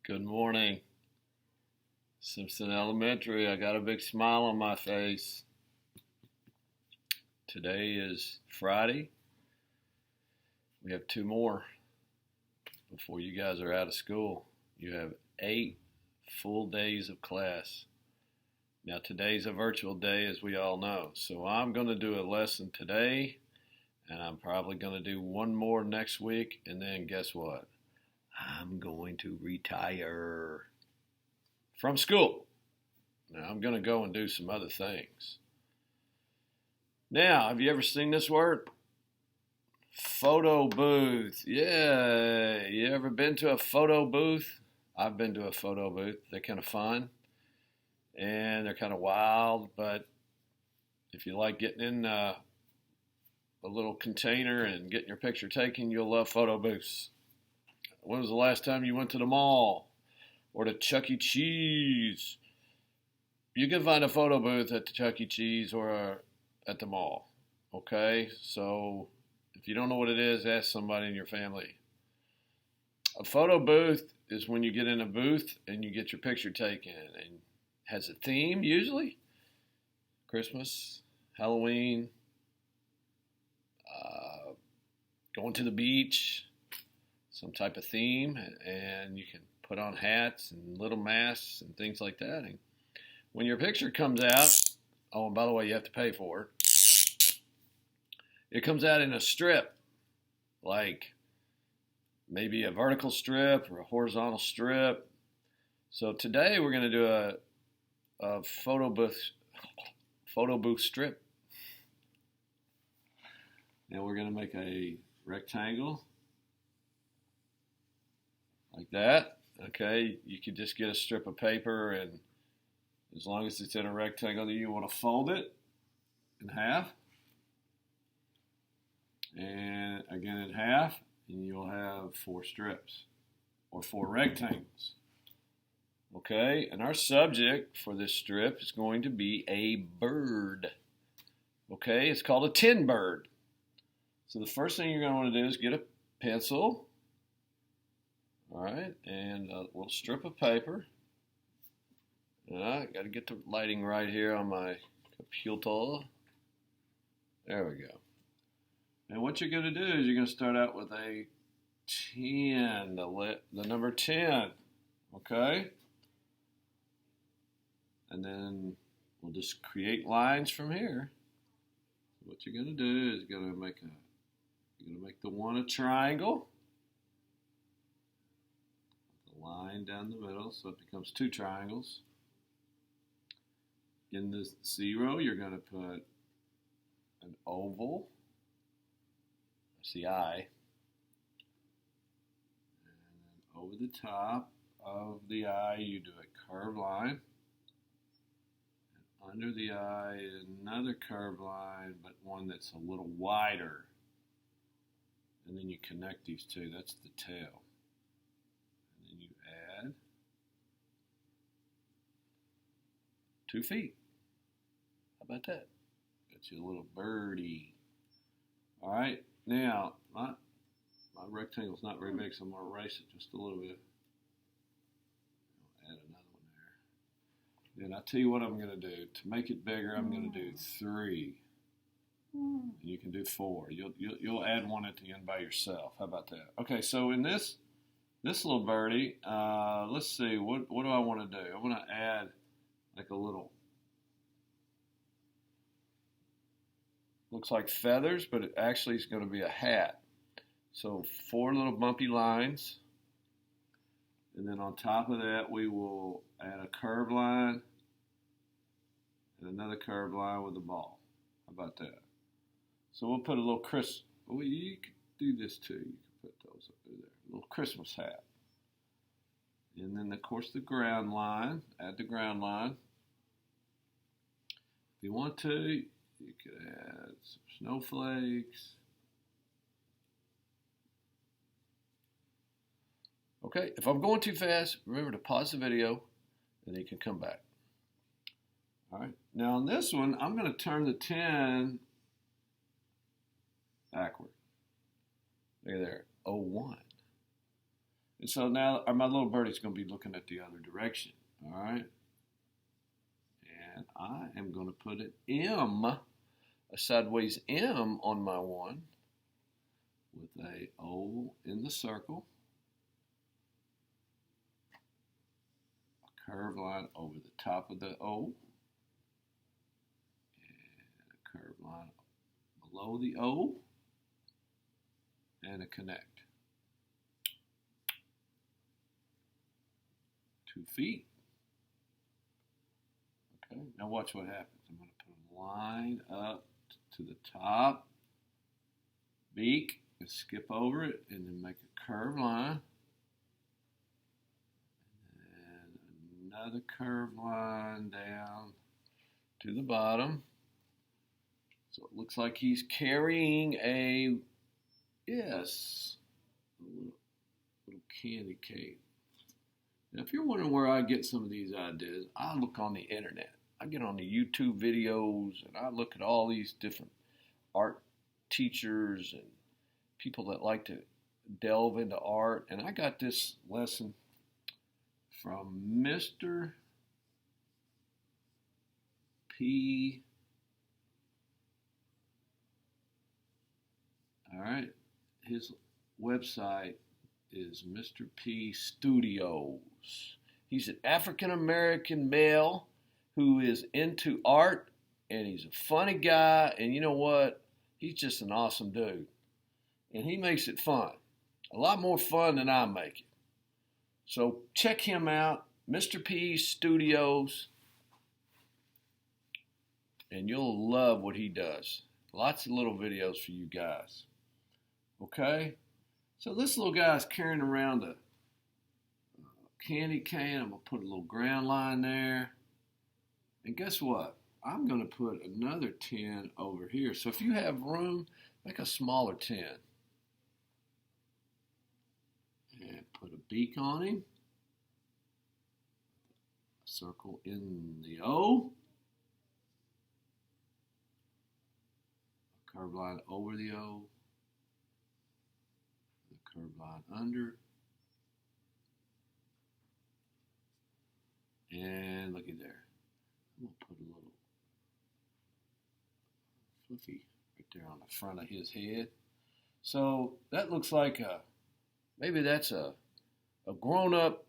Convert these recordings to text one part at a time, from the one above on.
Good morning, Simpson Elementary. I got a big smile on my face. Today is Friday. We have two more before you guys are out of school. You have 8 full days of class. Now, today's a virtual day, as we all know. So I'm going to do a lesson today, and I'm probably going to do one more next week. And then guess what? I'm going to retire from school. Now, I'm going to go and do some other things. Now, have you ever seen this word? Photo booth. Yeah, you ever been to a photo booth? I've been to a photo booth. They're kind of fun, and they're kind of wild, but if you like getting in a little container and getting your picture taken, you'll love photo booths. When was the last time you went to the mall or to Chuck E. Cheese? You can find a photo booth at the Chuck E. Cheese or at the mall. Okay? So if you don't know what it is, ask somebody in your family. A photo booth is when you get in a booth and you get your picture taken, and has a theme usually. Christmas, Halloween, going to the beach, some type of theme, and you can put on hats and little masks and things like that. And when your picture comes out, oh, and by the way, you have to pay for it. It comes out in a strip, like maybe a vertical strip or a horizontal strip. So today we're going to do a photo booth strip. Now we're going to make a rectangle like that. Okay, you can just get a strip of paper, and as long as it's in a rectangle, you want to fold it in half, and again in half, and you'll have 4 strips or 4 rectangles. Okay, and our subject for this strip is going to be a bird. Okay, it's called a tin bird. So the first thing you're going to want to do is get a pencil. All right, and a little strip of paper. All right, got to get the lighting right here on my computer. There we go. And what you're going to do is you're going to start out with a 10, the number 10, okay? And then we'll just create lines from here. So what you're going to do is you're going to make the one a triangle. Line down the middle, so it becomes 2 triangles. In the 0, you're going to put an oval. That's the eye. And then over the top of the eye, you do a curved line. And under the eye, another curved line, but one that's a little wider. And then you connect these two. That's the tail. And you add 2 feet. How about that? Got you a little birdie. All right, now my rectangle's not very big, so I'm going to erase it just a little bit. I'll add another one there. Then I'll tell you what I'm going to do. To make it bigger, I'm going to do 3. And you can do 4. You'll add 1 at the end by yourself. How about that? Okay, so in this little birdie, let's see, what do I want to do? I want to add like a little, looks like feathers, but it actually is going to be a hat. So 4 little bumpy lines, and then on top of that we will add a curved line and another curved line with a ball. How about that? So we'll put a little well, you could do this too. You can put those up there. A little Christmas hat. And then, of course, the ground line. Add the ground line. If you want to, you could add some snowflakes. Okay, if I'm going too fast, remember to pause the video, and then you can come back. All right, now on this one, I'm going to turn the 10 backward. Look at there, 01. And so now my little birdie's going to be looking at the other direction. All right. And I am going to put an M, a sideways M on my one with a O in the circle, a curved line over the top of the O, and a curved line below the O, and a connect. 2 feet. Okay, now watch what happens. I'm going to put a line up to the top, beak, and skip over it, and then make a curved line. And another curved line down to the bottom. So it looks like he's carrying a, yes, a little candy cane. Now, if you're wondering where I get some of these ideas, I look on the internet. I get on the YouTube videos, and I look at all these different art teachers and people that like to delve into art. And I got this lesson from Mr. P. All right. His website is Mr. P Studios. He's an African-American male who is into art, and he's a funny guy, and you know what? He's just an awesome dude. And he makes it fun. A lot more fun than I make it. So check him out, Mr. P Studios, and you'll love what he does. Lots of little videos for you guys. Okay? So this little guy's carrying around a candy cane. I'm going to put a little ground line there. And guess what? I'm going to put another 10 over here. So if you have room, make a smaller 10. And put a beak on him. Circle in the O. A curved line over the O. A curved line under. And looky there. I'm going to put a little fluffy right there on the front of his head. So that looks like maybe that's a grown-up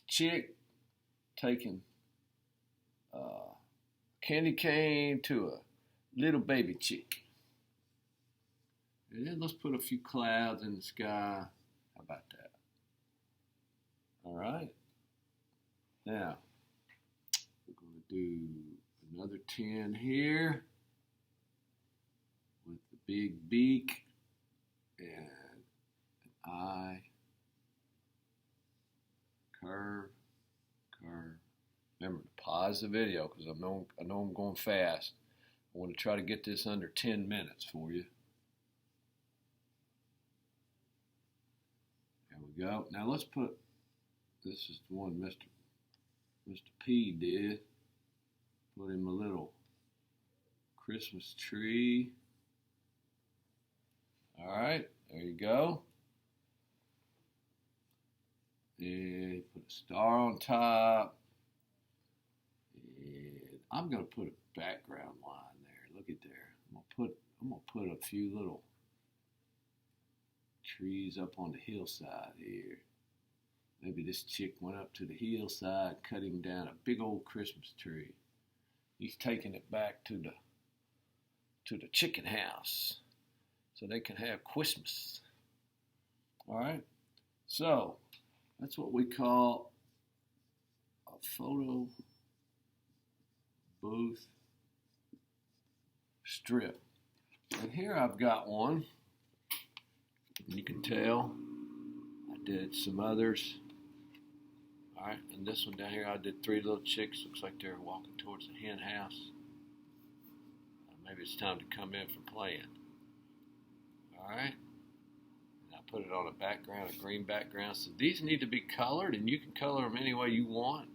chick taking candy cane to a little baby chick. And then let's put a few clouds in the sky. How about that? All right. Now, we're going to do another 10 here with the big beak and an eye, curve. Remember to pause the video because I know I'm going fast. I want to try to get this under 10 minutes for you. There we go. Now let's put, this is the one Mr. P did. Put him a little Christmas tree. All right, there you go. And put a star on top. And I'm gonna put a background line there. Look at there. I'm gonna put a few little trees up on the hillside here. Maybe this chick went up to the hillside, cutting down a big old Christmas tree. He's taking it back to the chicken house so they can have Christmas. All right? So, that's what we call a photo booth strip. And here I've got one. You can tell I did some others. All right, and this one down here, I did 3 little chicks. Looks like they're walking towards the hen house. Maybe it's time to come in for playing. All right, and I put it on a background, a green background. So these need to be colored, and you can color them any way you want.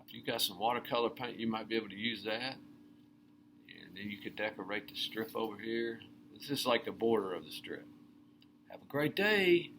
If you got some watercolor paint, you might be able to use that. And then you could decorate the strip over here. This is like the border of the strip. Have a great day.